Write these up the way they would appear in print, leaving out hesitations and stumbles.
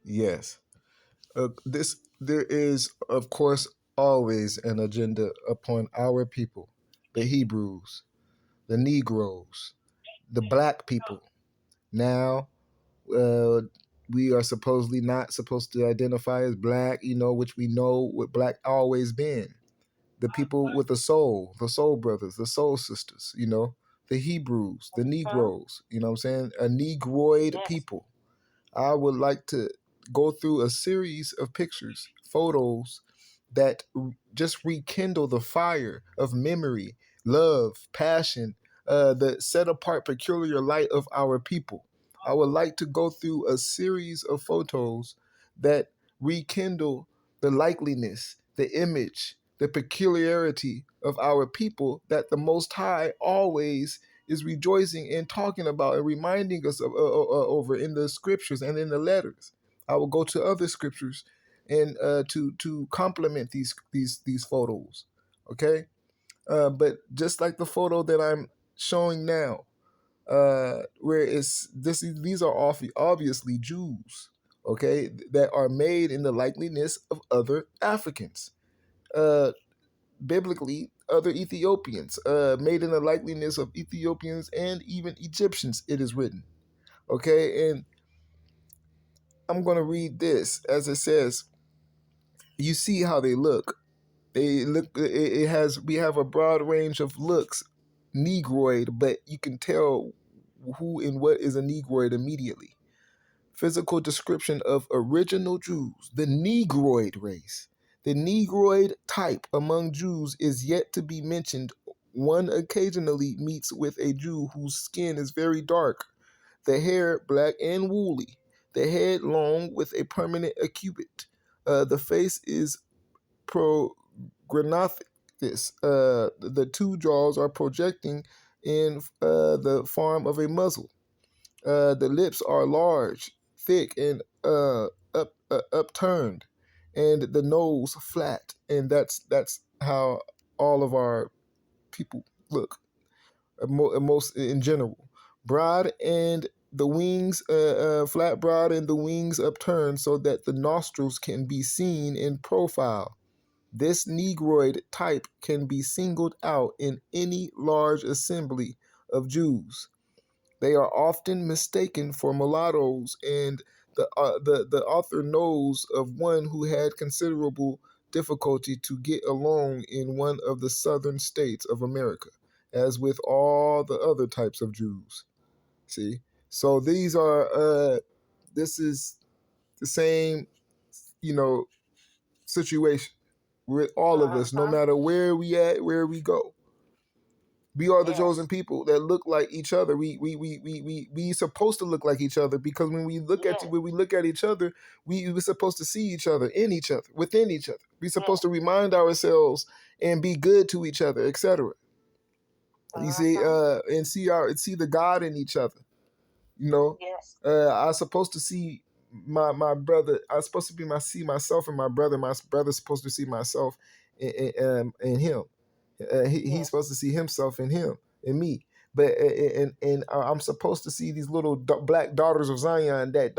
Yes. There is, of course, always an agenda upon our people, the Hebrews, the Negroes, the black people. Now, uh, we are supposedly not supposed to identify as black, which we know what black always been. The people with the soul brothers, the soul sisters, the Hebrews, the Mhm. Negroes, you know what I'm saying? A Negroid Yes. people. I would like to go through a series of pictures, photos that just rekindle the fire of memory, love, passion, the set apart peculiar light of our people. I would like to go through a series of photos that rekindle the likeliness, the image, the peculiarity of our people that the Most High always is rejoicing and talking about and reminding us of over in the scriptures and in the letters. I will go to other scriptures and to complement these photos. Okay, but just like the photo that I'm showing now, where it's this these are obviously Jews, okay, that are made in the likeliness of other Africans. Uh, Biblically, other Ethiopians, made in the likeliness of Ethiopians and even Egyptians, it is written. Okay, and I'm going to read this as it says. You see how they look. They look. It has. We have a broad range of looks, Negroid, but you can tell who and what is a Negroid immediately. Physical description of original Jews, the Negroid race. The Negroid type among Jews is yet to be mentioned. One occasionally meets with a Jew whose skin is very dark, the hair black and woolly, the head long with a permanent acubit. The face is prognathous. The two jaws are projecting in the form of a muzzle. The lips are large, thick, and upturned, and the nose flat. And that's how all of our people look, most in general. Broad and the wings, flat broad and the wings upturned so that the nostrils can be seen in profile. This Negroid type can be singled out in any large assembly of Jews. They are often mistaken for mulattoes, and the author knows of one who had considerable difficulty to get along in one of the southern states of America, as with all the other types of Jews. See, so these are this is the same, you know, situation with all of us, no Mhm. matter where we at, where we go. We are the chosen Yes. people that look like each other. We supposed to look like each other because Yes. when we look at each other, we're supposed to see each other in each other, within each other. We're supposed Yes. to remind ourselves and be good to each other, etc. You see, Mhm. and see the God in each other. You know, Yes. I'm supposed to see my brother. I'm supposed to see myself and my brother. My brother's supposed to see myself in him. He's Yes. supposed to see himself in him and me. But I'm supposed to see these little black daughters of Zion that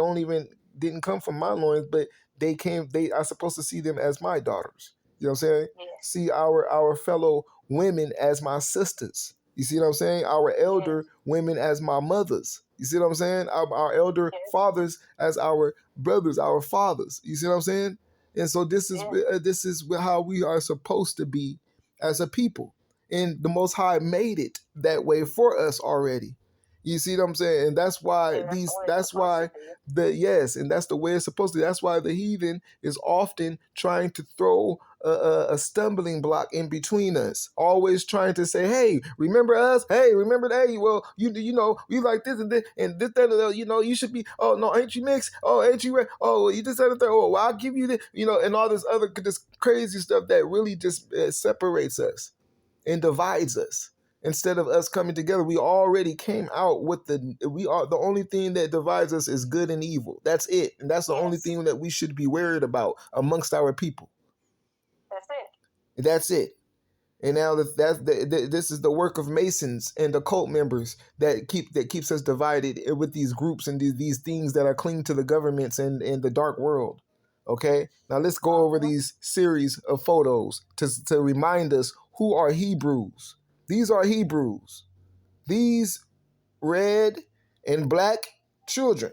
didn't come from my loins, but they came. They are supposed to see them as my daughters. You know what I'm saying? Yes. See our fellow women as my sisters. You see what I'm saying? Our Yes. elder women as my mothers. You see what I'm saying? Our elder Yes. fathers as our brothers, our fathers. You see what I'm saying? And so Yes. this is how we are supposed to be as a people. And the Most High made it that way for us already. You see what I'm saying? And that's why And that's the way it's that's supposed to why be. and that's the way it's supposed to be. That's why the heathen is often trying to throw a stumbling block in between us, always trying to say, "Hey, remember us? Hey, remember that? Hey, well, you know, you like this and this that, you know, you should be. Oh no, ain't you mixed? Oh, ain't you? Oh, you just said it there. Oh, well, I'll give you the, you know, and all this other this crazy stuff that really just separates us and divides us. Instead of us coming together, we already came out with we are the only thing that divides us is good and evil. That's it. And that's the only Yes. thing that we should be worried about amongst our people. That's it. That's it. And now this is the work of Masons and the cult members that keeps us divided with these groups and these things that are clinging to the governments and the dark world. Okay, now let's go over these series of photos to remind us who are Hebrews. These are Hebrews. These red and black children,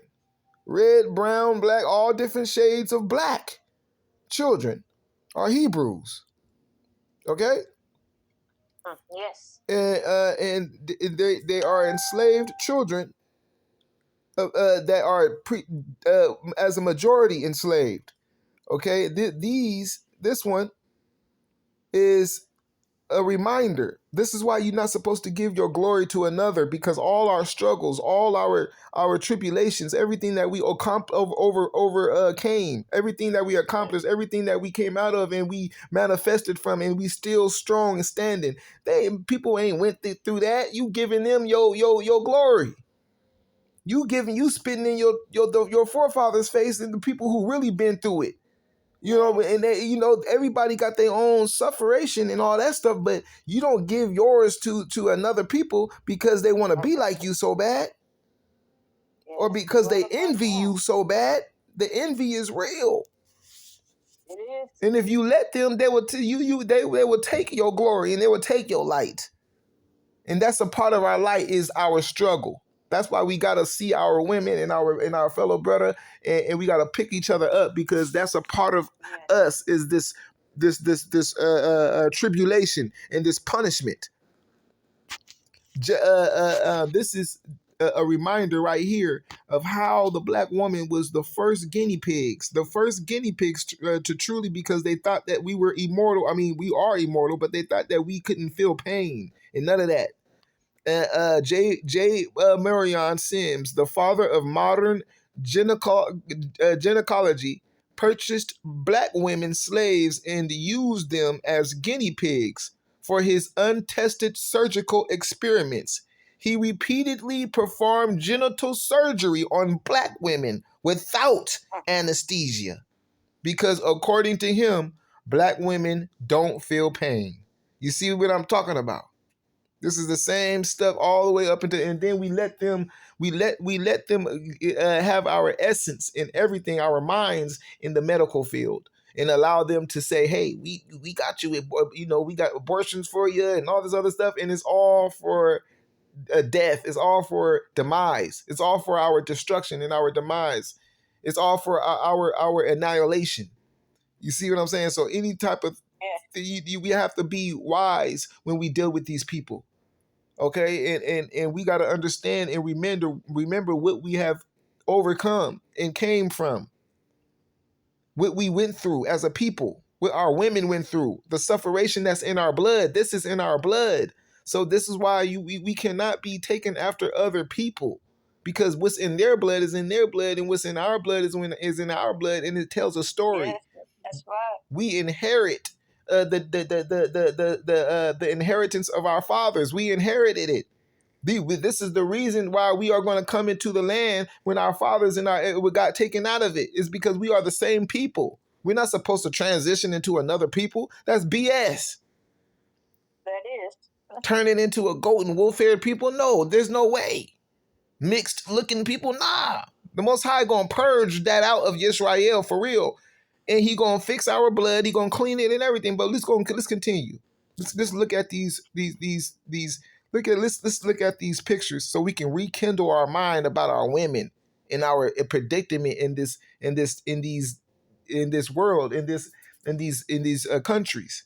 red, brown, black, all different shades of black children are Hebrews. Okay. Yes. And they are enslaved children that are as a majority enslaved. Okay, this one is a reminder. This is why you're not supposed to give your glory to another, because all our struggles, all our tribulations, everything that we overcame, everything that we accomplished, everything that we came out of and we manifested from, and we still strong and standing. People ain't went through that. You giving them your glory. You spitting in your forefathers' face, and the people who really been through it. You know, and everybody got their own sufferation and all that stuff, but you don't give yours to another people because they want to be like you so bad, or because they envy you so bad. The envy is real. It is. And if you let them, they will they will take your glory and they will take your light. And that's a part of our light, is our struggle. That's why we gotta see our women and our fellow brother, and we gotta pick each other up, because that's a part of us, is this tribulation and this punishment. This is a reminder right here of how the black woman was the first guinea pigs to truly, because they thought that we were immortal. I mean, we are immortal, but they thought that we couldn't feel pain and none of that. Marion Sims, the father of modern gynecology, purchased black women slaves and used them as guinea pigs for his untested surgical experiments. He repeatedly performed genital surgery on black women without anesthesia, because according to him, black women don't feel pain. You see what I'm talking about? This is the same stuff all the way up into, and then we let them have our essence in everything, our minds in the medical field, and allow them to say, "Hey, we got you, we got abortions for you and all this other stuff," and it's all for death. It's all for demise. It's all for our destruction and our demise. It's all for our annihilation. You see what I'm saying? So any type of we have to be wise when we deal with these people. Okay, and we got to understand and remember what we have overcome and came from, what we went through as a people, what our women went through, the sufferation that's in our blood. This is in our blood. So this is why we cannot be taken after other people, because what's in their blood is in their blood, and what's in our blood is in our blood, and it tells a story. Yes, that's right. We inherit the inheritance of our fathers. We inherited it. This is the reason why we are going to come into the land when our fathers and we got taken out of it, is because we are the same people. We're not supposed to transition into another people. That's BS. That is. Turning into a goat and wolf-haired people? No, there's no way. Mixed looking people? Nah. The Most High gonna purge that out of Yisrael for real. And he gonna fix our blood. He gonna clean it and everything. But let's continue. Let's look at let's look at these pictures so we can rekindle our mind about our women and our predicament in this world, in these countries,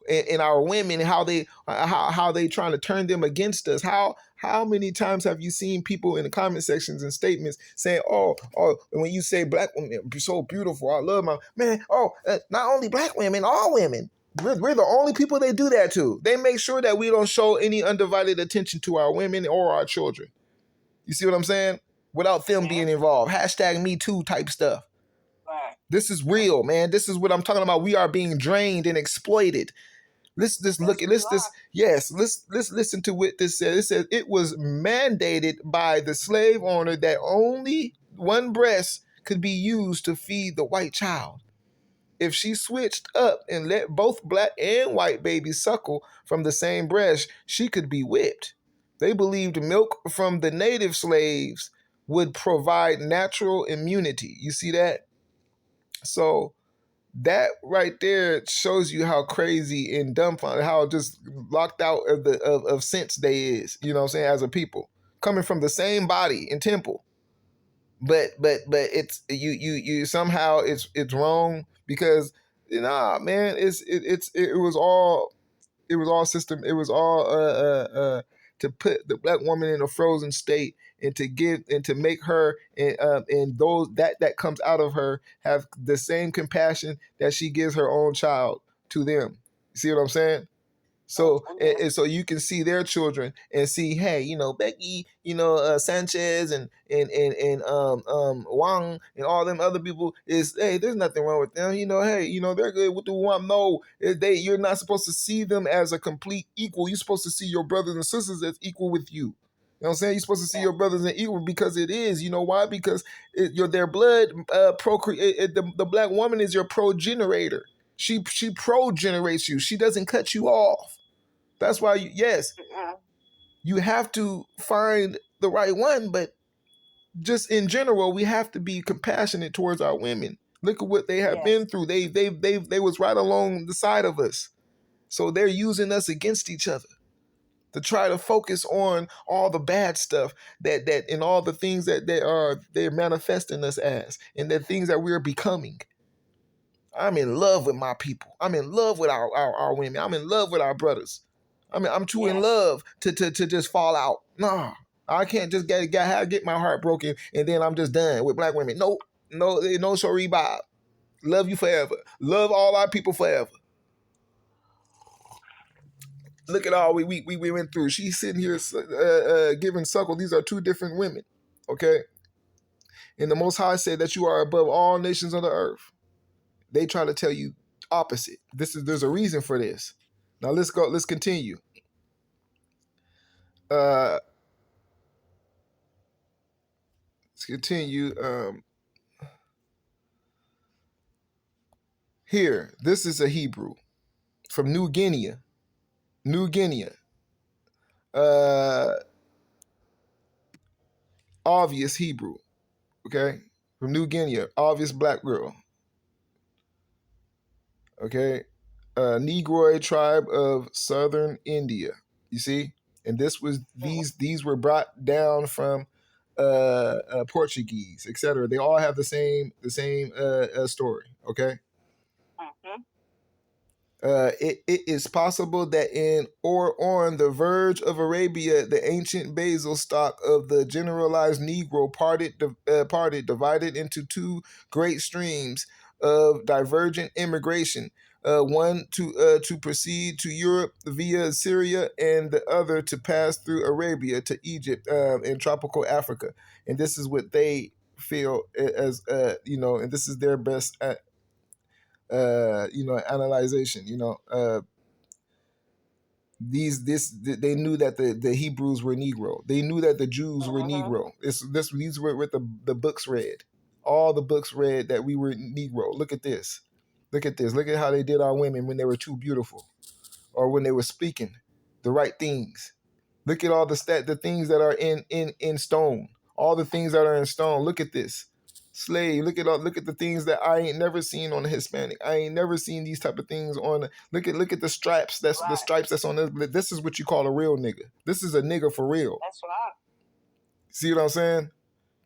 and our women, how they trying to turn them against us. How many times have you seen people in the comment sections and statements saying, oh, when you say black women are so beautiful, I love my man. Oh, not only black women, all women. We're the only people they do that to. They make sure that we don't show any undivided attention to our women or our children. You see what I'm saying? Without them being involved. Hashtag Me Too type stuff. Right. This is real, man. This is what I'm talking about. We are being drained and exploited. Let's listen to what this says. It says it was mandated by the slave owner that only one breast could be used to feed the white child. if she switched up and let both black and white babies suckle from the same breast, she could be whipped. They believed milk from the native slaves would provide natural immunity. You see that? So that right there shows you how crazy and dumbfounded, how just locked out of the of sense they is. You know what I'm saying? As a people, coming from the same body and temple, but it's you somehow it's wrong because nah, man, it was all system. It was all to put the black woman in a frozen state and to give and to make her and those that comes out of her have the same compassion that she gives her own child to them. You see what I'm saying? So and so you can see their children and see, hey, Becky, Sanchez and Wang and all them other people is, hey, there's nothing wrong with them. Hey, they're good. What do we want? No, you're not supposed to see them as a complete equal. You're supposed to see your brothers and sisters as equal with you. You know what I'm saying? You're supposed to see your brothers as equal because it is. You know why? Because their blood procreate. The black woman is your progenerator. She progenerates you. She doesn't cut you off. That's why, yes, you have to find the right one, but just in general, we have to be compassionate towards our women. Look at what they have been through. They was right along the side of us, so they're using us against each other to try to focus on all the bad stuff that and all the things that they're manifesting us as, and the things that we're becoming. I'm in love with my people. I'm in love with our women. I'm in love with our brothers. I mean, I'm too in love to just fall out. Nah, I can't just get my heart broken and then I'm just done with black women. No, sorry, Bob. Love you forever. Love all our people forever. Look at all we went through. She's sitting here giving suckle. These are two different women, okay? And the Most High said that you are above all nations on the earth. They try to tell you opposite. There's a reason for this. Now let's go. Let's continue. Let's continue. Here, this is a Hebrew from New Guinea. New Guinea. Obvious Hebrew. Okay, from New Guinea. Obvious black girl. Okay, Negroid tribe of southern India. You see, and these were brought down from Portuguese, etc. They all have the same story. Okay. It is possible that in or on the verge of Arabia, the ancient basal stock of the generalized Negro divided into two great streams of divergent immigration. One to proceed to Europe via Syria, and the other to pass through Arabia to Egypt and tropical Africa. And this is what they feel as and this is their best analyzation. They knew that the Hebrews were Negro. They knew that the Jews were Negro. These were what the books read. All the books read that we were Negro. Look at this. Look at this. Look at how they did our women when they were too beautiful, or when they were speaking the right things. Look at all the things that are in stone. All the things that are in stone. Look at this. Slave. Look at the things that I ain't never seen on the Hispanic. I ain't never seen these type of things on. Look at the stripes. That's the stripes that's on this. This is what you call a real nigga. This is a nigga for real. That's right. See what I'm saying?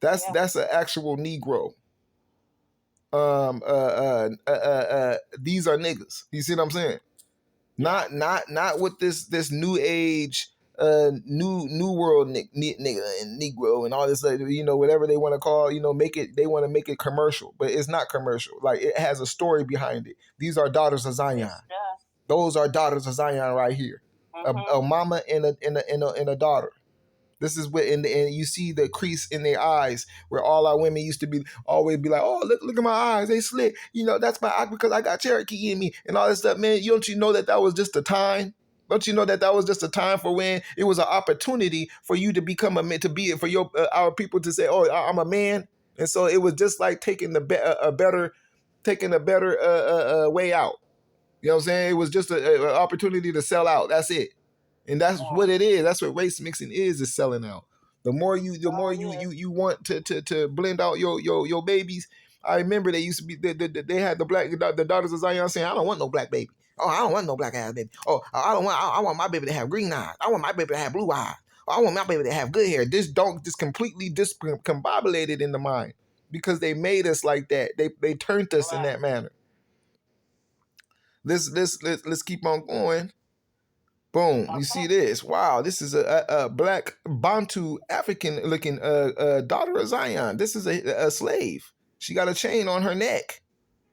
That's an actual Negro. These are niggas. You see what I'm saying? Not with this new age new world nigga and Negro and all this, whatever they want to call, they want to make it commercial, but it's not commercial. Like, it has a story behind it. These are daughters of Zion. Those are daughters of Zion right here. A mama and a daughter. This is what, and you see the crease in their eyes, where all our women used to always be like, oh, look at my eyes, they slit. That's my eye because I got Cherokee in me and all this stuff, man. Don't you know that was just a time? Don't you know that was just a time for when it was an opportunity for you to become a man, to be for your our people to say, oh, I'm a man, and so it was just like taking a better taking a better way out. You know what I'm saying? It was just an opportunity to sell out. That's it. And that's what it is. That's what race mixing is selling out. The more you want to blend out your babies. I remember they used to be they had the daughters of Zion saying, I don't want no black baby. Oh, I don't want no black ass baby. Oh, I want my baby to have green eyes. I want my baby to have blue eyes. Oh, I want my baby to have good hair. This don't just completely discombobulated in the mind because they made us like that. They turned us in that manner. Let's keep on going. Boom! You see this? Wow! This is a black Bantu African looking daughter of Zion. This is a slave. She got a chain on her neck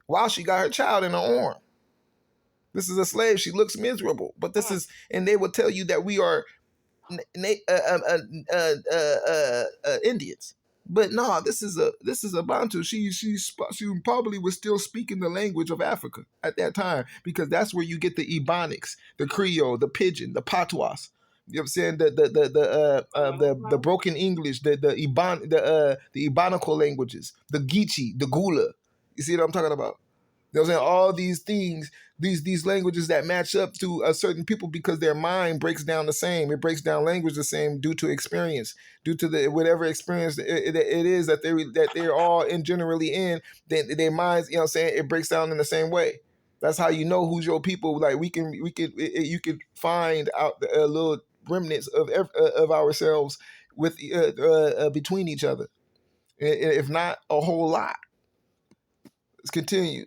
while she got her child in her arm. This is a slave. She looks miserable, but this is, and they will tell you that we are Indians. But no, this is a Bantu. She probably was still speaking the language of Africa at that time because that's where you get the Ebonics, the Creole, the Pidgin, the Patois. You know what I'm saying? The broken English, the Ebonical languages, the Geechee, the Gula. You see what I'm talking about? You know what I'm saying? All these things, these languages that match up to a certain people because their mind breaks down the same. It breaks down language the same due to experience, due to the whatever experience it is that they're all in generally in. Their minds, you know what I'm saying? It breaks down in the same way. That's how you know who's your people. Like you can find out little remnants of ourselves with between each other, if not a whole lot. Let's continue.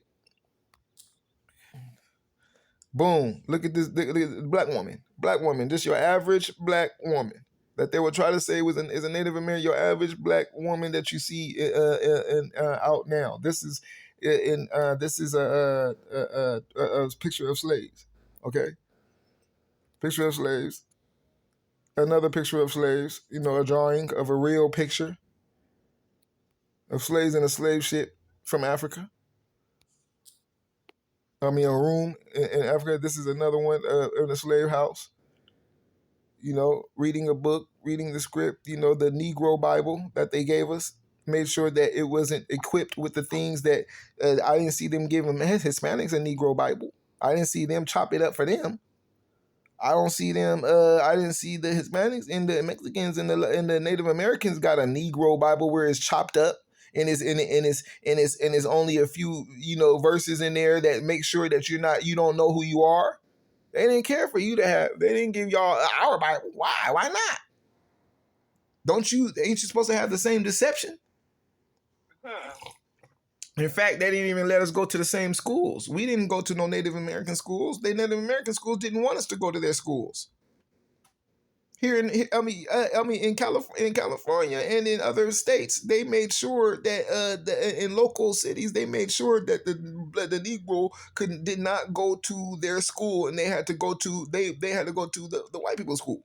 Boom. Look at this. Look at this black woman. Black woman. Just your average black woman that they would try to say is a Native American. Your average black woman that you see out now. This is a picture of slaves. Okay. Picture of slaves. Another picture of slaves. You know, a drawing of a real picture of slaves in a slave ship from Africa. I mean, a room in Africa. This is another one in a slave house. You know, reading a book, reading the script, you know, the Negro Bible that they gave us, made sure that it wasn't equipped with the things that I didn't see them give them Hispanics a Negro Bible. I didn't see them chop it up for them. I don't see them. I didn't see the Hispanics and the Mexicans and the Native Americans got a Negro Bible where it's chopped up and it's only a few, you know, verses in there that make sure that you don't know who you are. They didn't care for you to have. They didn't give y'all our Bible. Why? Why not? Ain't you supposed to have the same deception? In fact, they didn't even let us go to the same schools. We didn't go to no Native American schools. The Native American schools didn't want us to go to their schools. Here in California and in other states, they made sure that in local cities, they made sure that the Negro did not go to their school, and they had to go to the white people's school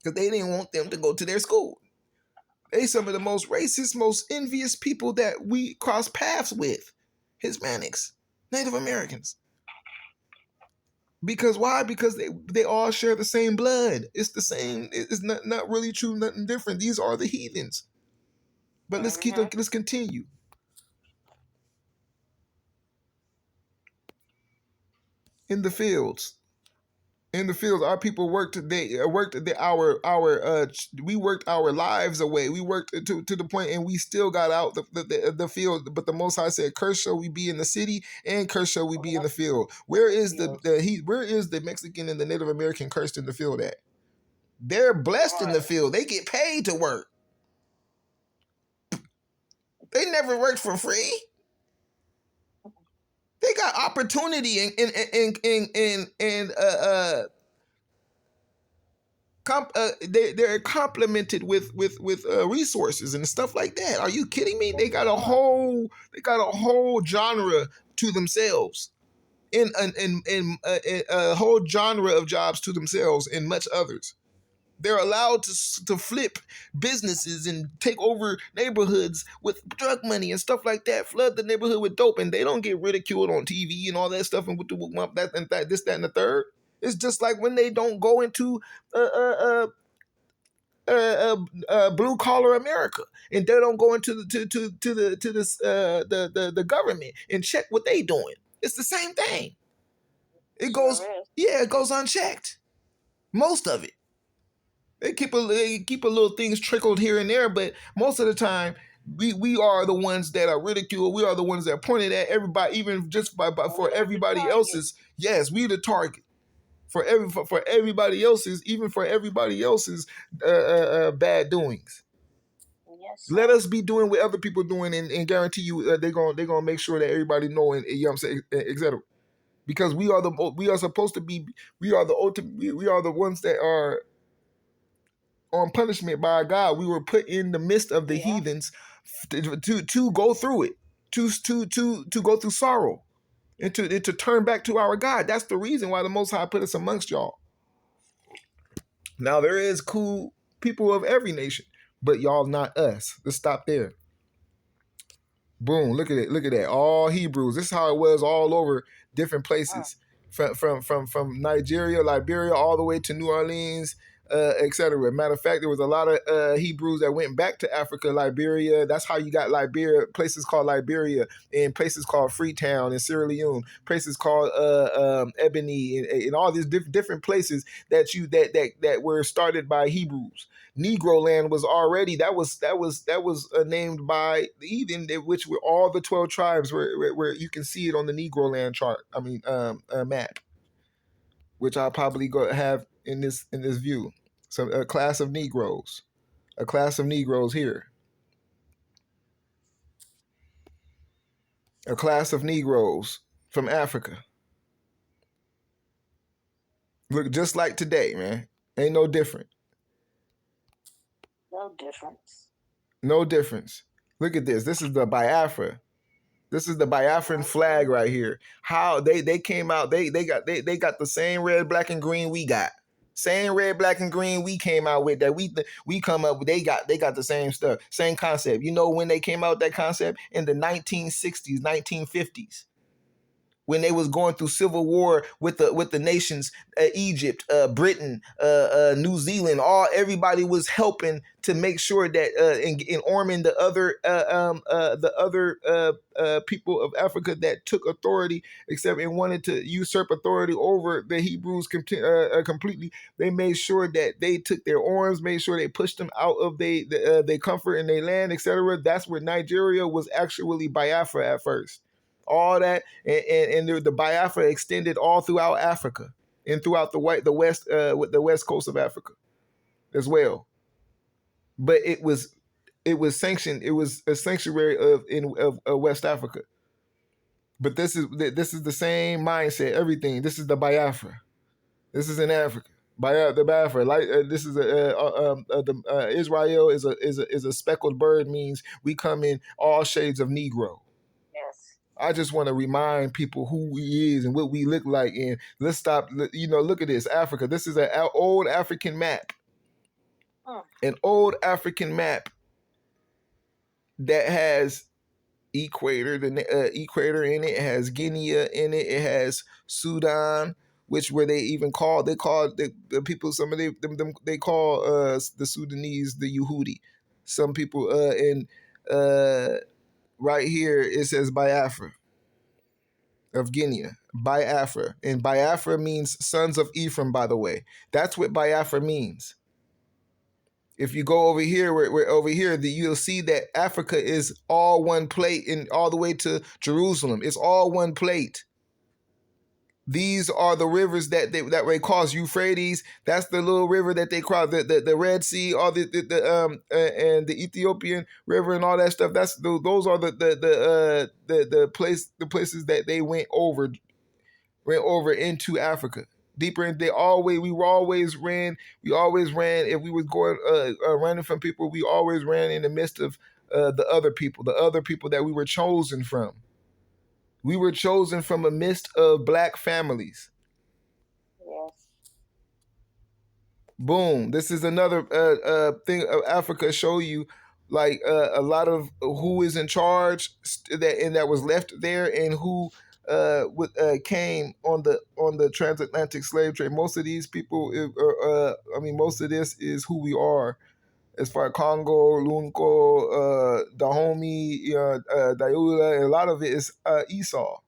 because they didn't want them to go to their school. They some of the most racist, most envious people that we cross paths with, Hispanics, Native Americans. Because why? Because they all share the same blood. It's the same. It's not really true. Nothing different. These are the heathens. But let's continue. In the fields, our people worked. We worked our lives away. We worked to the point, and we still got out the field. But the Most High said, "Cursed shall we be in the city, and cursed shall we be in the field." Where is where is the Mexican and the Native American cursed in the field at? They're blessed in the field. They get paid to work. They never worked for free. They got opportunity they're complemented with resources and stuff like that. Are you kidding me? They got a whole genre to themselves, in a whole genre of jobs to themselves, and much others. They're allowed to flip businesses and take over neighborhoods with drug money and stuff like that, flood the neighborhood with dope, and they don't get ridiculed on TV and all that stuff and with that and that, this, that, and the third. It's just like when they don't go into blue collar America, and they don't go into the government and check what they doing. It's the same thing. It Sure goes, is. yeah, it goes unchecked. Most of it. They keep a little things trickled here and there, but most of the time we are the ones that are ridiculed. We are the ones that are pointed at everybody, even just by for We're the everybody target. else's. Yes, we the target for everybody else's, even for everybody else's bad doings. Yes, Let sir. us be doing what other people doing, and guarantee you they're gonna make sure that everybody know, and you know what I'm saying, etc. Because we are supposed to be, we are the ultimate, we are the ones that are on punishment by God. We were put in the midst of the Yeah. heathens to go through it, to go through sorrow, and to turn back to our God. That's the reason why the Most High put us amongst y'all. Now there is cool people of every nation, but y'all not us. Let's stop there. Boom! Look at it. Look at that. All Hebrews. This is how it was all over different Mm. places, from Nigeria, Liberia, all the way to New Orleans, etc. Matter of fact, there was a lot of Hebrews that went back to Africa, Liberia. That's how you got Liberia. Places called Liberia, and places called Freetown and Sierra Leone. Places called Ebony, and all these different places that were started by Hebrews. Negro land was already that was named by the heathen, which were all the 12 tribes, where you can see it on the Negro land chart. I mean, map, which I'll probably go have in this view. So a class of Negroes here, a class of Negroes from Africa. Look just like today, man. Ain't no different. No difference. No difference. Look at this. This is the Biafra. This is the Biafran flag right here. How they came out, they got the same red, black, and green we got. Same red, black, and green we came out with, that we come up with. They got the same stuff, same concept. You know when they came out with that concept? In the 1960s, 1950s, when they was going through civil war with the nations, Egypt, Britain, New Zealand, everybody was helping to make sure that in arming the other people of Africa that took authority, except and wanted to usurp authority over the Hebrews completely. They made sure that they took their arms, made sure they pushed them out of their comfort in their land, etc. That's where Nigeria was actually Biafra at first. All that, and the Biafra extended all throughout Africa and throughout the west coast of Africa as well. But it was sanctioned. It was a sanctuary of West Africa. But this is the same mindset. Everything. This is the Biafra. This is in Africa. The Biafra. Like this is Israel is a speckled bird, means we come in all shades of Negro. Yes. I just want to remind people who he is and what we look like. And let's stop. Look at this, Africa. This is an old African map. Mm. An old African map that has equator in it. It has Guinea in it. It has Sudan, which where they call the people, some of them they call the Sudanese the Yehudi. Some people in right here it says Biafra of Guinea, Biafra. And Biafra means sons of Ephraim, by the way. That's what Biafra means. If you go over here, over here, you'll see that Africa is all one plate, and all the way to Jerusalem. It's all one plate. These are the rivers that they cross. Euphrates, that's the little river that they cross. The Red Sea, all and the Ethiopian River and all that stuff. Those are the places that they went over into Africa. Deeper in, we always ran. If we was going running from people, we always ran in the midst of the other people that we were chosen from. We were chosen from a midst of black families. Yes. Boom. This is another thing of Africa, show you like a lot of who is in charge, that was left there, and who came on the transatlantic slave trade. Most of these people, most of this is who we are. as far as Congo, Lunko, Dahomey, Dayula, a lot of it is Esau.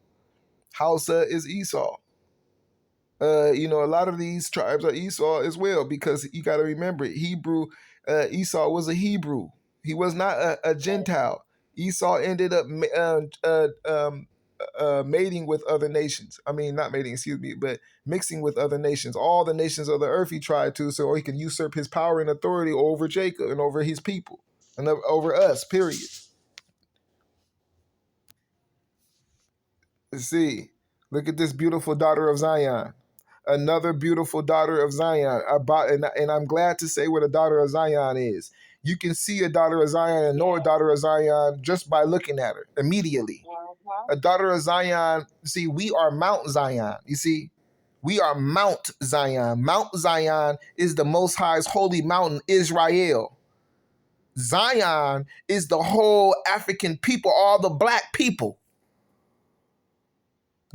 Hausa is Esau. A lot of these tribes are Esau as well, because you got to remember, Hebrew, Esau was a Hebrew. He was not a Gentile. Esau ended up mating with other nations. I mean, not mating, excuse me, but mixing with other nations. All the nations of the earth he tried to, so he can usurp his power and authority over Jacob and over his people and over us, period. See, look at this beautiful daughter of Zion. Another beautiful daughter of Zion. And I'm glad to say where the daughter of Zion is. You can see a daughter of Zion and know a daughter of Zion just by looking at her immediately. A daughter of Zion, see, we are Mount Zion. You see, we are Mount Zion. Mount Zion is the Most High's holy mountain, Israel. Zion is the whole African people, all the black people.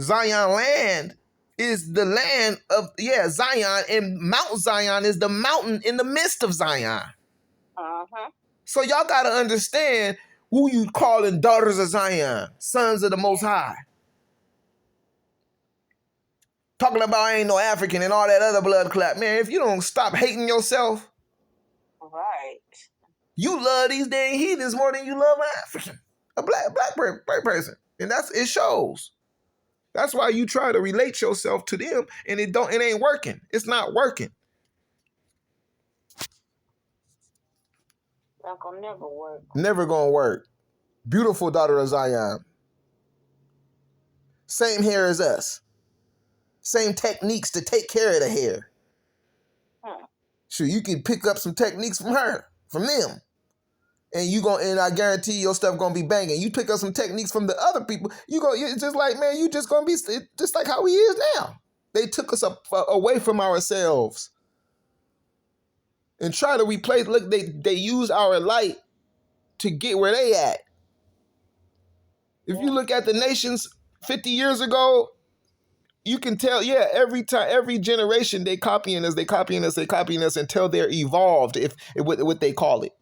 Zion land is the land of, Zion, and Mount Zion is the mountain in the midst of Zion. So y'all got to understand who you calling daughters of Zion, sons of the Most High. Talking about I ain't no African and all that other blood clap. Man, if you don't stop hating yourself, Right. You love these dang heathens more than you love an African, a black person. And it shows. That's why you try to relate yourself to them, and it ain't working. It's not working. Not gonna never work. Never gonna work. Beautiful daughter of Zion. Same hair as us. Same techniques to take care of the hair. Sure, you can pick up some techniques from her, from them. And I guarantee your stuff gonna be banging. You pick up some techniques from the other people, it's just like, man, you just gonna be just like how he is now. They took us away from ourselves and try to replace. Look, they use our light to get where they at. If you look at the nations 50 years ago, you can tell, every generation they copying us until they're evolved, if what they call it.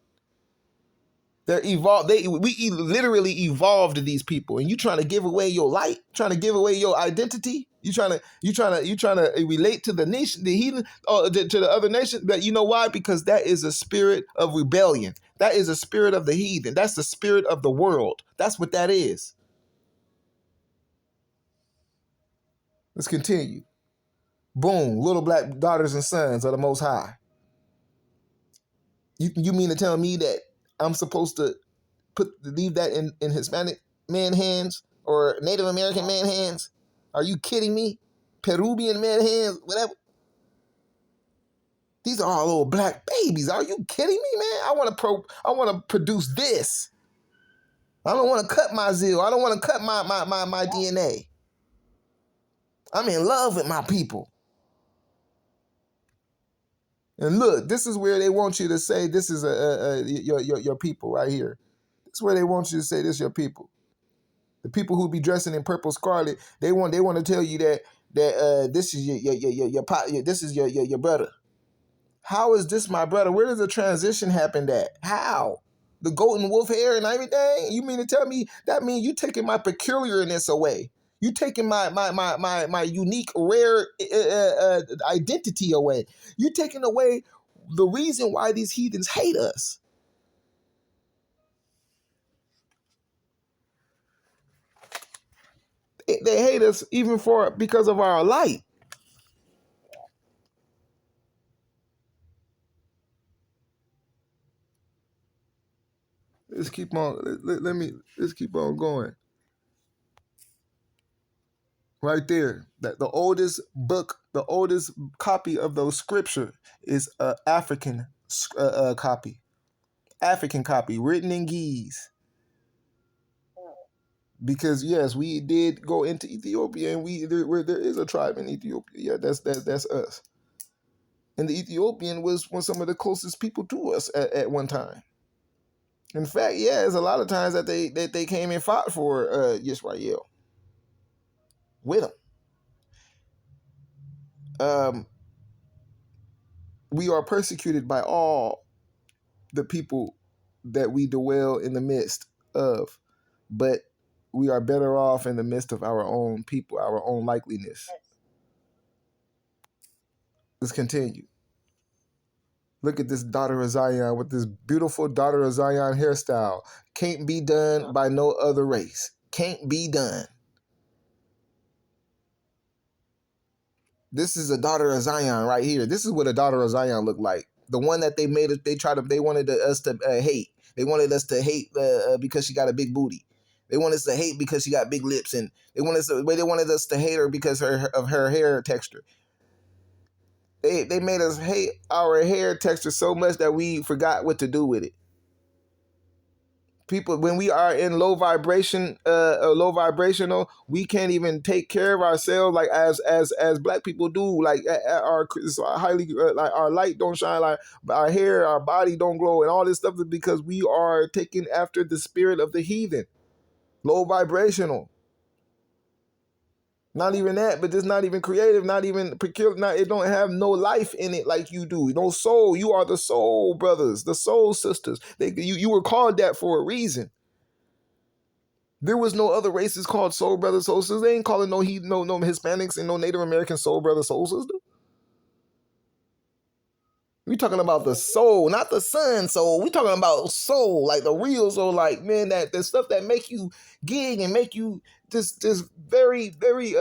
They're evolved. We literally evolved these people, and you trying to give away your light, trying to give away your identity. You trying to relate to the nation, the heathen, to the other nation. But you know why? Because that is a spirit of rebellion. That is a spirit of the heathen. That's the spirit of the world. That's what that is. Let's continue. Boom, little black daughters and sons of the Most High. You mean to tell me that I'm supposed to leave that in Hispanic man hands or Native American man hands? Are you kidding me? Peruvian man hands, whatever. These are all little black babies. Are you kidding me, man? I want to produce this. I don't want to cut my zeal. I don't want to cut my DNA. I'm in love with my people. And look, this is where they want you to say this is your people right here. This is where they want you to say this is your people. The people who be dressing in purple scarlet, they want to tell you that this is your brother. How is this my brother? Where does the transition happen at? How? The goat and wolf hair and everything? You mean to tell me that means you taking my peculiarness away? You taking my unique, rare identity away. You taking away the reason why these heathens hate us. They hate us even because of our light. Let's keep on. Let's keep on going. Right there, that the oldest book, the oldest copy of those scripture is African copy, written in Ge'ez. Because yes, we did go into Ethiopia, and there is a tribe in Ethiopia. Yeah, that's us. And the Ethiopian was some of the closest people to us at one time. In fact, there's a lot of times that they came and fought for Yisrael with them. We are persecuted by all the people that we dwell in the midst of, but we are better off in the midst of our own people, our own likeliness. Let's continue. Look at this daughter of Zion with this beautiful daughter of Zion hairstyle. Can't be done by no other race. Can't be done. This is a daughter of Zion right here. This is what a daughter of Zion looked like. The one that they made, they wanted us to hate. They wanted us to hate because she got a big booty. They wanted us to hate because she got big lips, and they wanted us to hate her because of her hair texture. They made us hate our hair texture so much that we forgot what to do with it. People, when we are in low vibrational, we can't even take care of ourselves like as black people do. Like our highly like our light don't shine, like our hair, our body don't glow, and all this stuff is because we are taking after the spirit of the heathen. Low vibrational. Not even that, but it's not even creative, not even peculiar. It don't have no life in it like you do. No soul. You are the soul brothers, the soul sisters. You were called that for a reason. There was no other races called soul brothers, soul sisters. They ain't calling no Hispanics and no Native American soul brothers, soul sisters. We talking about the soul, not the sun soul. We talking about soul, like the real soul, like, man, that the stuff that make you gig and make you just very, very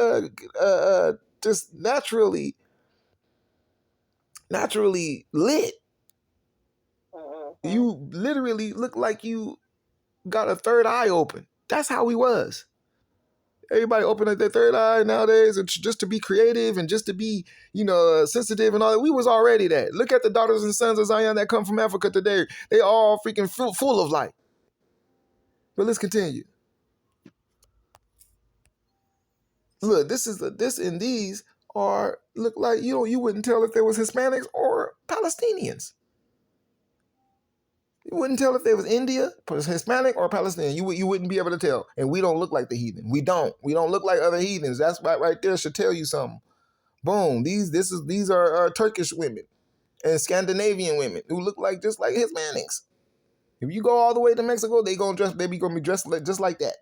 just naturally lit. You literally look like you got a third eye open. That's how we was. Everybody open up their third eye nowadays, and just to be creative and just to be, sensitive and all that. We was already that. Look at the daughters and sons of Zion that come from Africa today. They all freaking full of light. But let's continue. Look, this and these are look like you wouldn't tell if they was Hispanics or Palestinians. You wouldn't tell if they was India, Hispanic, or Palestinian. You wouldn't be able to tell. And we don't look like the heathen. We don't look like other heathens. That's right there should tell you something. Boom. These are Turkish women and Scandinavian women who look like just like Hispanics. If you go all the way to Mexico, they gonna be dressed just like that.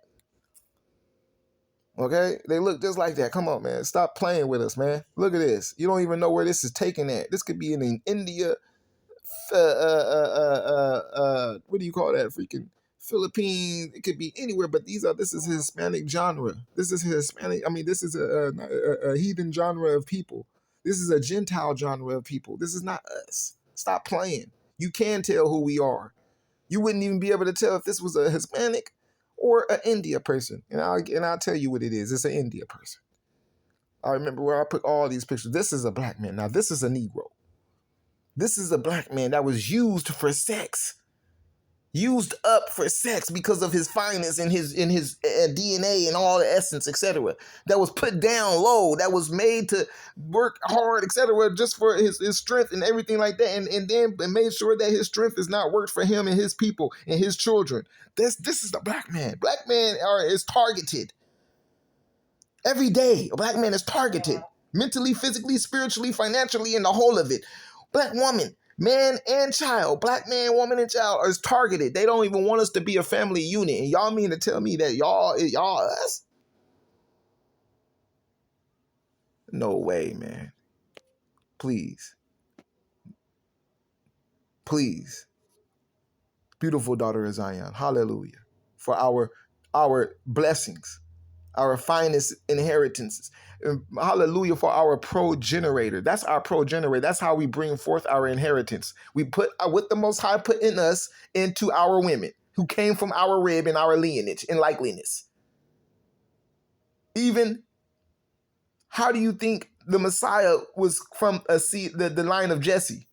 Okay? They look just like that. Come on, man. Stop playing with us, man. Look at this. You don't even know where this is taken at. This could be in India. What do you call that? Freaking Philippines. It could be anywhere, but this is Hispanic genre. This is Hispanic. I mean, this is a heathen genre of people. This is a Gentile genre of people. This is not us. Stop playing. You can tell who we are. You wouldn't even be able to tell if this was a Hispanic or an India person. And I'll tell you what it is. It's an India person. I remember where I put all these pictures. This is a black man. Now, this is a Negro. This is a black man that was used for sex. Used up for sex because of his fineness and his DNA and all the essence, etc. That was put down low. That was made to work hard, etc. Just for his strength and everything like that. And then made sure that his strength is not worked for him and his people and his children. This is the black man. Black man is targeted. Every day, a black man is targeted. Mentally, physically, spiritually, financially, and the whole of it. Black woman, man and child, black man, woman, and child is targeted. They don't even want us to be a family unit. And y'all mean to tell me that y'all us? No way, man. Please. Please. Beautiful daughter of Zion. Hallelujah. For our blessings, our finest inheritances. Hallelujah for our progenerator. That's our progenerator. That's how we bring forth our inheritance. We put what the Most High put in us into our women who came from our rib and our lineage and likeliness. Even, how do you think the Messiah was from the line of Jesse,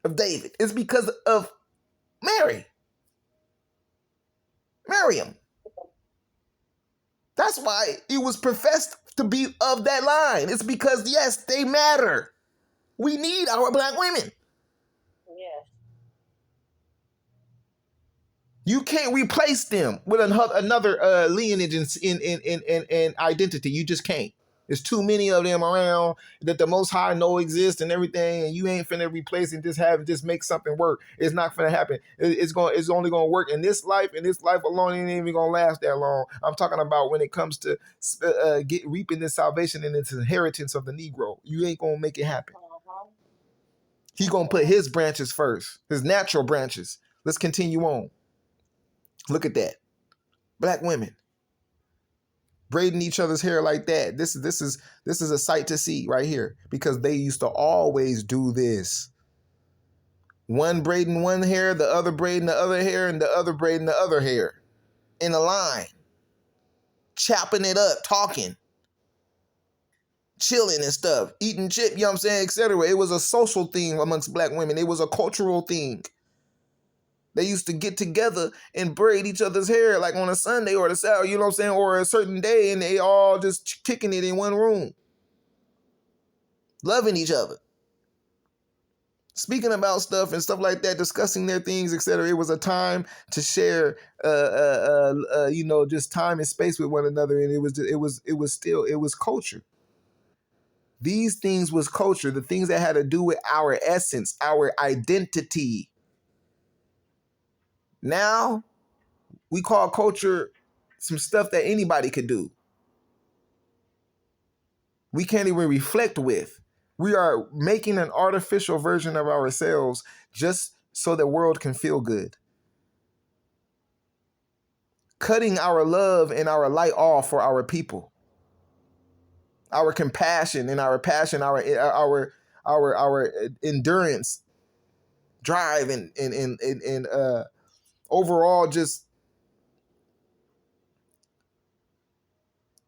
of David? It's because of Miriam. That's why it was professed to be of that line. It's because, yes, they matter. We need our black women. Yes. You can't replace them with another lineage and identity. You just can't. There's too many of them around that the Most High know exist and everything, and you ain't finna replace and just make something work. It's not finna happen. It's only gonna work in this life, and this life alone ain't even gonna last that long. I'm talking about when it comes to reaping this salvation and this inheritance of the Negro. You ain't gonna make it happen. He gonna put his branches first, his natural branches. Let's continue on. Look at that, black women braiding each other's hair like that. This is a sight to see right here, because they used to always do this. One braiding one hair, the other braiding the other hair, and the other braiding the other hair in a line, chopping it up, talking, chilling and stuff, eating chip, you know what I'm saying, etc. It was a social thing amongst black women. It was a cultural thing. They used to get together and braid each other's hair like on a Sunday or the Saturday, you know what I'm saying, or a certain day, and they all just kicking it in one room, loving each other, speaking about stuff and stuff like that, discussing their things, etc. It was a time to share, just time and space with one another, and it was culture. These things was culture, the things that had to do with our essence, our identity. Now, we call culture some stuff that anybody could do. We can't even reflect with. We are making an artificial version of ourselves just so the world can feel good. Cutting our love and our light off for our people. Our compassion and our passion, our endurance, drive, and overall just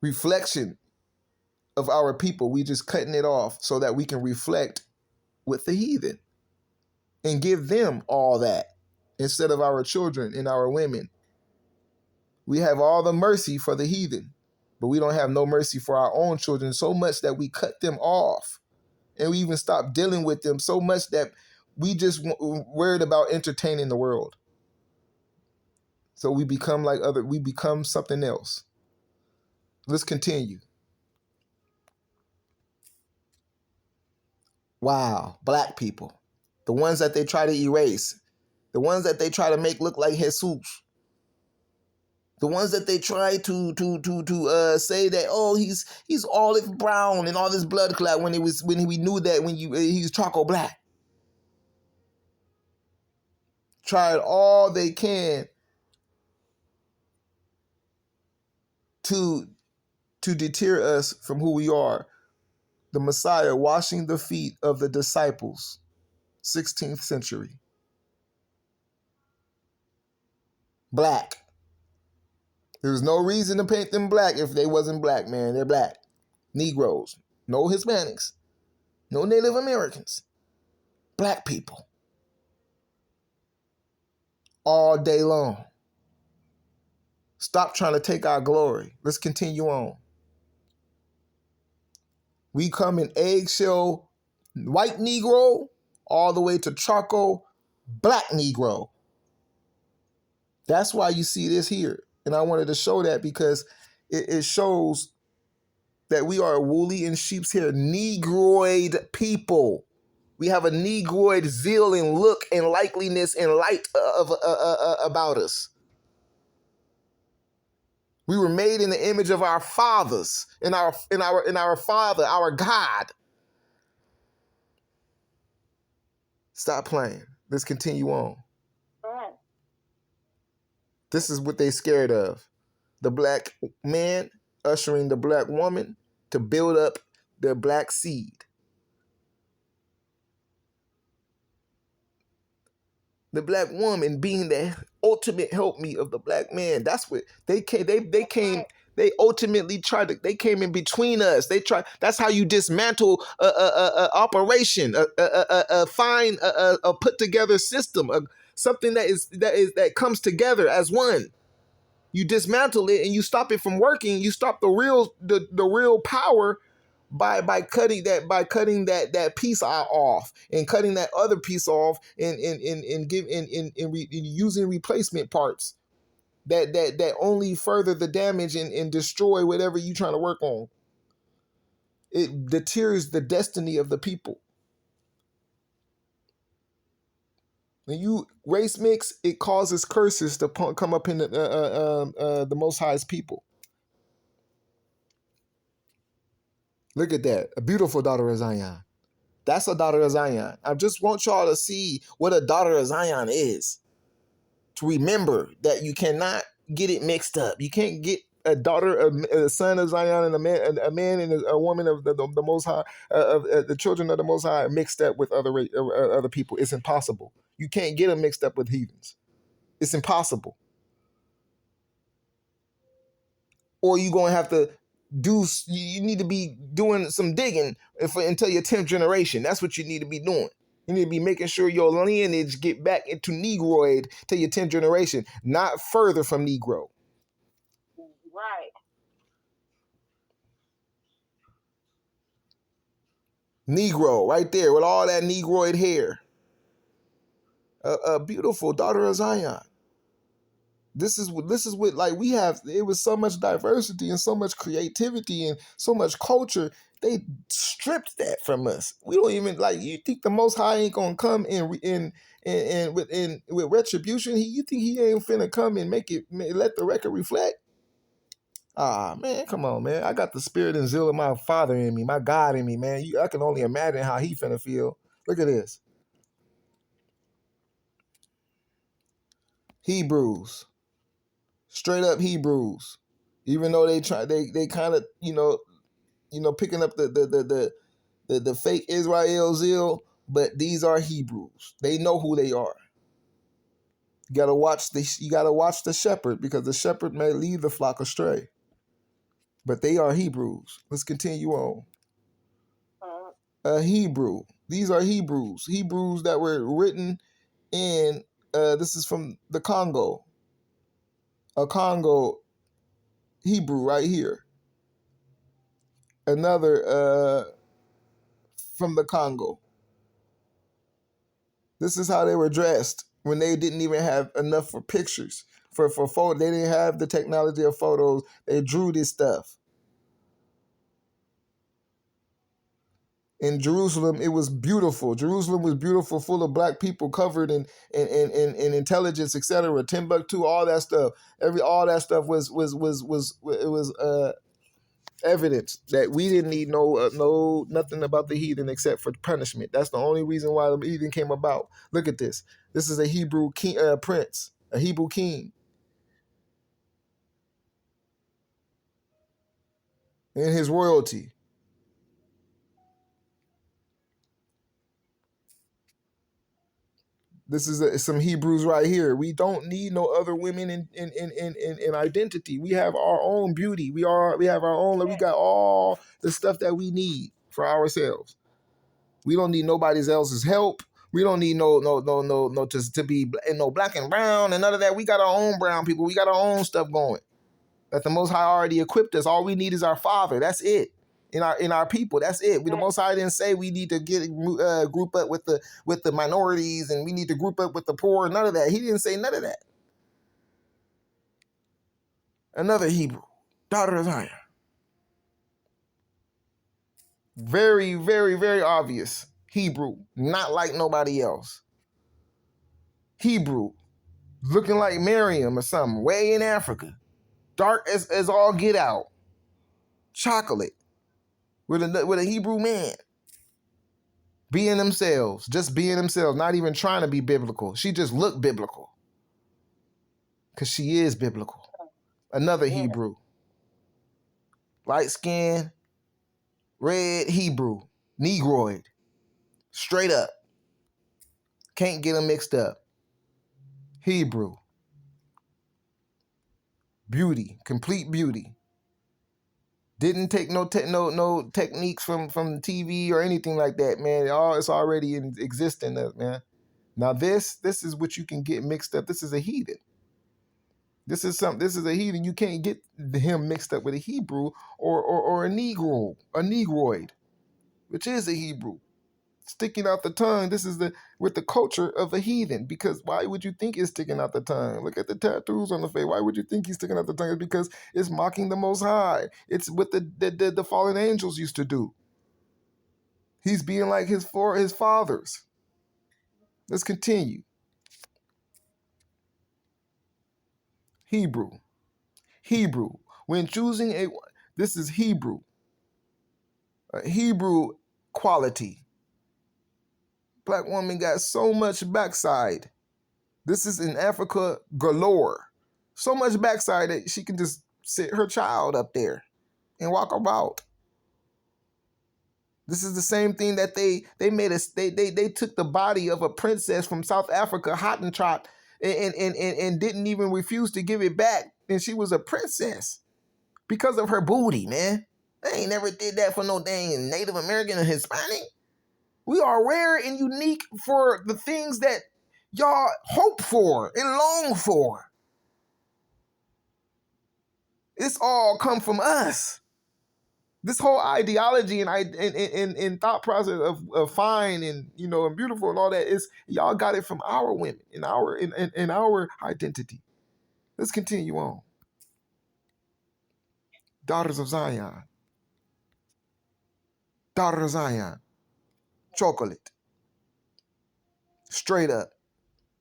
reflection of our people. We just cutting it off so that we can reflect with the heathen and give them all that instead of our children and our women. We have all the mercy for the heathen, but we don't have no mercy for our own children, so much that we cut them off, and we even stop dealing with them so much that we just worried about entertaining the world. So we become we become something else. Let's continue. Wow, black people. The ones that they try to erase. The ones that they try to make look like Jesus. The ones that they try to say that, oh, he's olive brown and all this blood clot when we knew that he's charcoal black. Tried all they can to deter us from who we are. The Messiah washing the feet of the disciples, 16th century. Black. There's no reason to paint them black if they wasn't black, man. They're black. Negroes. No Hispanics. No Native Americans. Black people. All day long. Stop trying to take our glory. Let's continue on. We come in eggshell white Negro all the way to charcoal black Negro. That's why you see this here. And I wanted to show that because it shows that we are woolly and sheep's hair Negroid people. We have a Negroid zeal and look and likeliness and light about us. We were made in the image of our fathers, in our Father, our God. Stop playing. Let's continue on. Right. This is what they're scared of. The black man ushering the black woman to build up their black seed. The black woman being the ultimate helpmeet of the black man. That's what they came. They came. They ultimately tried to. They came in between us. They tried. That's how you dismantle a operation, a fine, a put together system, something that comes together as one. You dismantle it and you stop it from working. You stop the real power by cutting that piece off and cutting that other piece off and using replacement parts that only further the damage and destroy whatever you're trying to work on. It deters the destiny of the people. When you race mix, it causes curses to come up in the Most High's people. Look at that. A beautiful daughter of Zion. That's a daughter of Zion. I just want y'all to see what a daughter of Zion is. To remember that you cannot get it mixed up. You can't get a daughter, a son of Zion, and a man and a woman of the Most High, of the children of the Most High, mixed up with other people. It's impossible. You can't get them mixed up with heathens. It's impossible. Or you're going to have to you need to be doing some digging until your 10th generation. That's what you need to be doing. You need to be making sure your lineage get back into Negroid to your 10th generation, not further from Negro. Right. Negro, right there with all that Negroid hair. A beautiful daughter of Zion. This is what like we have. It was so much diversity and so much creativity and so much culture. They stripped that from us. We don't even like. You think the Most High ain't gonna come in with retribution? You think he ain't finna come and let the record reflect? Ah, man, come on, man. I got the spirit and zeal of my Father in me, my God in me, man. I can only imagine how he finna feel. Look at this. Hebrews. Straight up Hebrews. Even though they kind of, picking up the fake Israel zeal, but these are Hebrews. They know who they are. You gotta watch the shepherd, because the shepherd may lead the flock astray. But they are Hebrews. Let's continue on. Hebrew. These are Hebrews. Hebrews that were written in, this is from the Congo. A Congo Hebrew right here. Another from the Congo. This is how they were dressed when they didn't even have enough for pictures. For photo, they didn't have the technology of photos. They drew this stuff. In Jerusalem, it was beautiful. Jerusalem was beautiful, full of black people covered in intelligence, etc. Timbuktu, all that stuff. All that stuff was evidence that we didn't need nothing about the heathen except for punishment. That's the only reason why the heathen came about. Look at this. This is a Hebrew king, prince, a Hebrew king, and his royalty. This is some Hebrews right here. We don't need no other women in identity. We have our own beauty. We have our own. We got all the stuff that we need for ourselves. We don't need nobody else's help. We don't need no to be no black and brown and none of that. We got our own brown people. We got our own stuff going. That the Most High already equipped us. All we need is our Father. That's it. In our people, that's it. The Most High didn't say we need to group up with the minorities and we need to group up with the poor. None of that. He didn't say none of that. Another Hebrew, daughter of Zion. Very, very, very obvious. Hebrew, not like nobody else. Hebrew, looking like Miriam or something, way in Africa. Dark as all get out. Chocolate. With a Hebrew man. Being themselves. Just being themselves. Not even trying to be biblical. She just looked biblical. Because she is biblical. Another Hebrew. Light skin. Red Hebrew. Negroid. Straight up. Can't get them mixed up. Hebrew. Beauty. Complete beauty. Didn't take no techniques from TV or anything like that, man. It's already in existence, man. Now this is what you can get mixed up. This is a heathen. This is a heathen. You can't get him mixed up with a Hebrew or a Negro, a Negroid, which is a Hebrew. Sticking out the tongue. This is with the culture of a heathen. Because why would you think it's sticking out the tongue? Look at the tattoos on the face. Why would you think he's sticking out the tongue? It's because it's mocking the Most High. It's what the fallen angels used to do. He's being like his fathers. Let's continue. Hebrew. When choosing this is Hebrew. Hebrew quality. Black woman got so much backside. This is in Africa galore. So much backside that she can just sit her child up there and walk about. This is the same thing that they made us. They took the body of a princess from South Africa, Hottentot, and didn't even refuse to give it back. And she was a princess because of her booty, man. They ain't never did that for no dang Native American or Hispanic. We are rare and unique for the things that y'all hope for and long for. It's all come from us. This whole ideology and thought process of fine and and beautiful and all that is y'all got it from our women in our identity. Let's continue on. Daughters of Zion. Daughter of Zion. Chocolate. Straight up.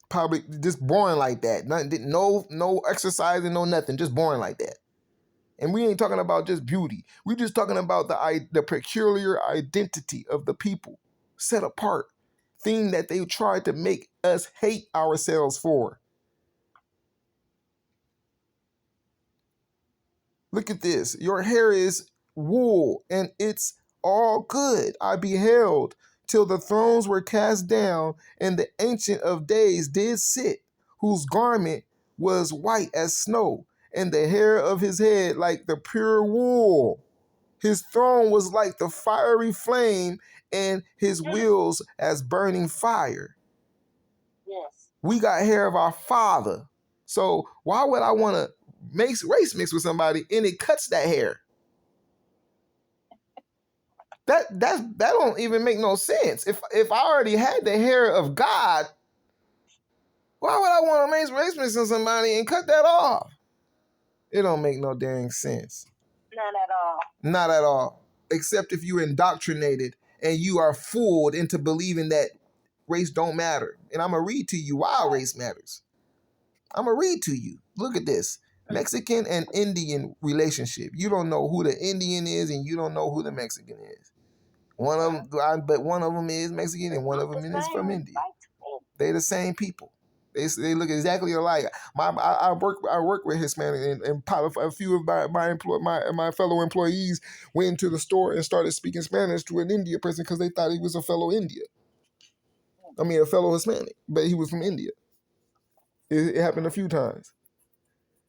Probably just born like that. No exercising, no nothing. Just born like that. And we ain't talking about just beauty. We just talking about the peculiar identity of the people, set apart, thing that they tried to make us hate ourselves for. Look at this. Your hair is wool, and it's all good. I beheld till the thrones were cast down, and the Ancient of Days did sit, whose garment was white as snow, and the hair of his head like the pure wool. His throne was like the fiery flame, and his wheels as burning fire. Yes. We got hair of our Father. So why would I want to race mix with somebody and it cuts that hair? That don't even make no sense. If I already had the hair of God, why would I want to race mix with somebody and cut that off? It don't make no dang sense. Not at all. Not at all. Except if you're indoctrinated and you are fooled into believing that race don't matter. And I'm going to read to you why race matters. I'm going to read to you. Look at this. Mexican and Indian relationship. You don't know who the Indian is and you don't know who the Mexican is. But one of them is Mexican and one of them is from India. They the same people. They look exactly alike. I work with Hispanic and a few of my fellow employees went into the store and started speaking Spanish to an India person because they thought he was a fellow India. I mean, a fellow Hispanic, but he was from India. It happened a few times.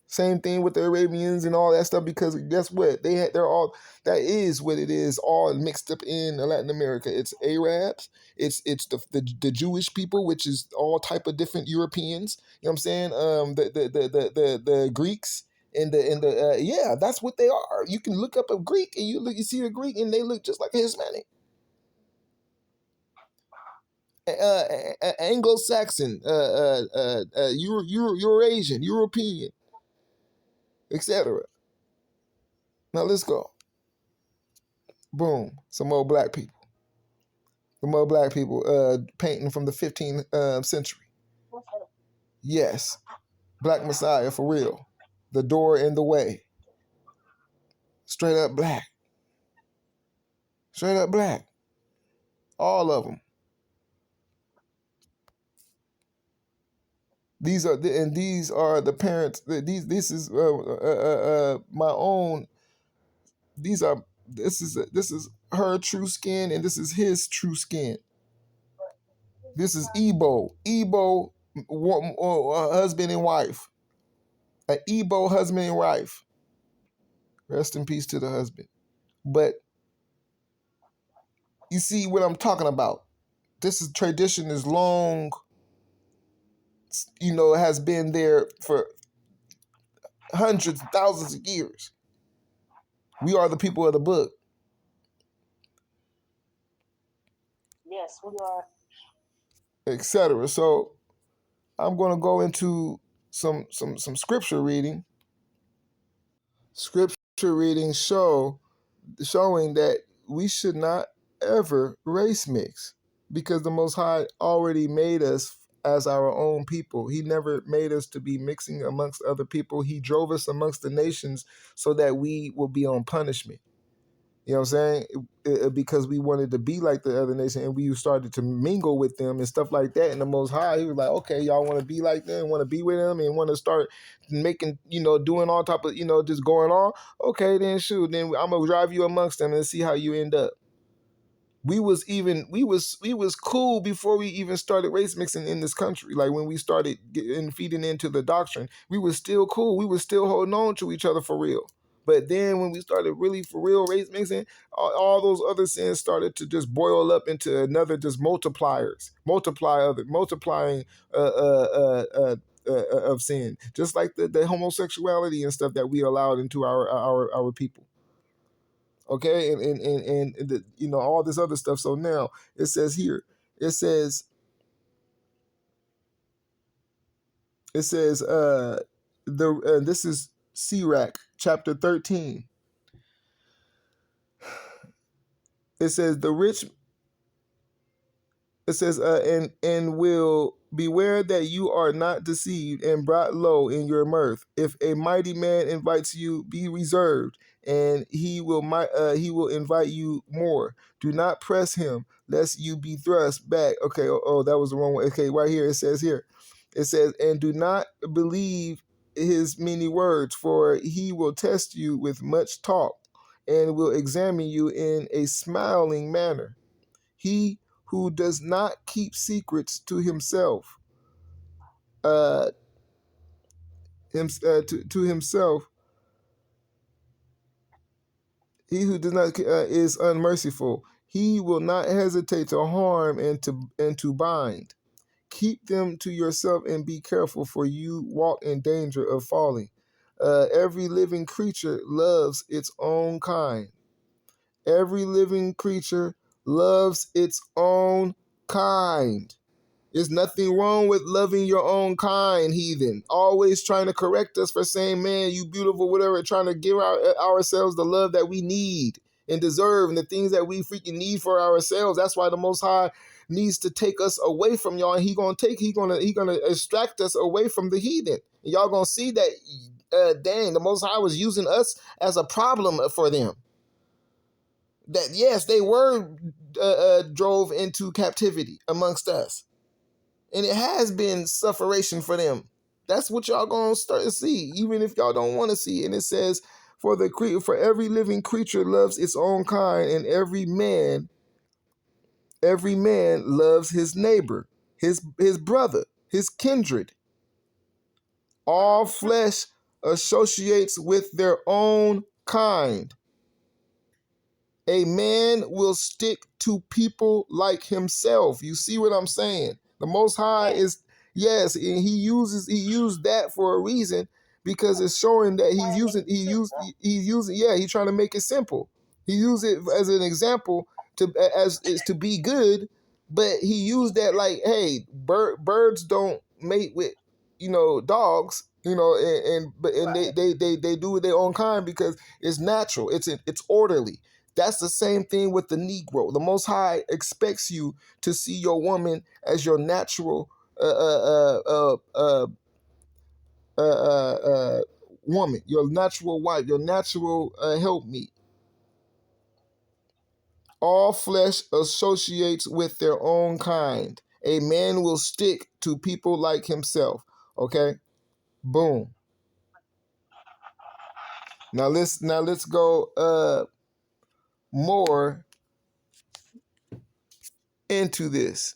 Same thing with the Arabians and all that stuff because guess what? They're all, that is what it is, all mixed up in Latin America. It's Arabs, it's the Jewish people, which is all type of different Europeans. You know what I'm saying? The Greeks and the yeah, that's what they are. You can look up a Greek and you see a Greek and they look just like a Hispanic. Anglo-Saxon, Eurasian, European, etc. Now let's go. Boom. Some more black people. Painting from the 15th century. Yes. Black Messiah for real. The door in the way. Straight up black. Straight up black. All of them. These are the parents. This is my own. This is her true skin, and this is his true skin. This is Igbo, husband and wife. An Igbo husband and wife. Rest in peace to the husband. But you see what I'm talking about. Tradition is long. Has been there for hundreds, thousands of years. We are the people of the book. Yes, we are. Etc. So I'm going to go into some scripture reading. Scripture reading showing that we should not ever race mix, because the Most High already made us as our own people. He never made us to be mixing amongst other people. He drove us amongst the nations so that we will be on punishment. You know what I'm saying? Because we wanted to be like the other nation, and we started to mingle with them and stuff like that. And the Most High, he was like, okay, y'all want to be like them, want to be with them, and want to start making, doing all type of, just going on. Okay, then shoot, then I'm gonna drive you amongst them and see how you end up. We was cool before we even started race mixing in this country. Like when we started feeding into the doctrine, we was still cool. We was still holding on to each other for real. But then when we started really for real race mixing, all those other sins started to just boil up into another just multiplying of sin, just like the homosexuality and stuff that we allowed into our people. Okay, and the, all this other stuff. So now it says here, it says this is Sirach chapter 13. It says the rich. It says and will beware that you are not deceived and brought low in your mirth. If a mighty man invites you, be reserved, and he will invite you more. Do not press him, lest you be thrust back. Okay, that was the wrong one. Okay, right here it says and do not believe his many words, for he will test you with much talk, and will examine you in a smiling manner. He who does not keep secrets to himself, to himself, he who does not is unmerciful. He will not hesitate to harm and to bind. Keep them to yourself and be careful, for you walk in danger of falling. Every living creature loves its own kind. Every living creature loves its own kind. There's nothing wrong with loving your own kind, heathen. Always trying to correct us for saying, man, you beautiful, whatever, trying to give ourselves the love that we need and deserve, and the things that we freaking need for ourselves. That's why the Most High needs to take us away from y'all, and he gonna extract us away from the heathen. And y'all gonna see that, dang, the Most High was using us as a problem for them. That, yes, they were drove into captivity amongst us. And it has been sufferation for them. That's what y'all gonna start to see, even if y'all don't want to see. And it says, for every living creature loves its own kind, and every man loves his neighbor, his brother, his kindred. All flesh associates with their own kind. A man will stick to people like himself. You see what I'm saying? The Most High is, yes, and he used that for a reason, because it's showing that he's trying to make it simple. He used it as an example to be good, but he used that like, hey, birds don't mate with dogs, they do with their own kind because it's natural, it's orderly. That's the same thing with the Negro. The Most High expects you to see your woman as your natural woman, your natural wife, your natural helpmeet. All flesh associates with their own kind. A man will stick to people like himself. Okay, boom. Now let's go more into this.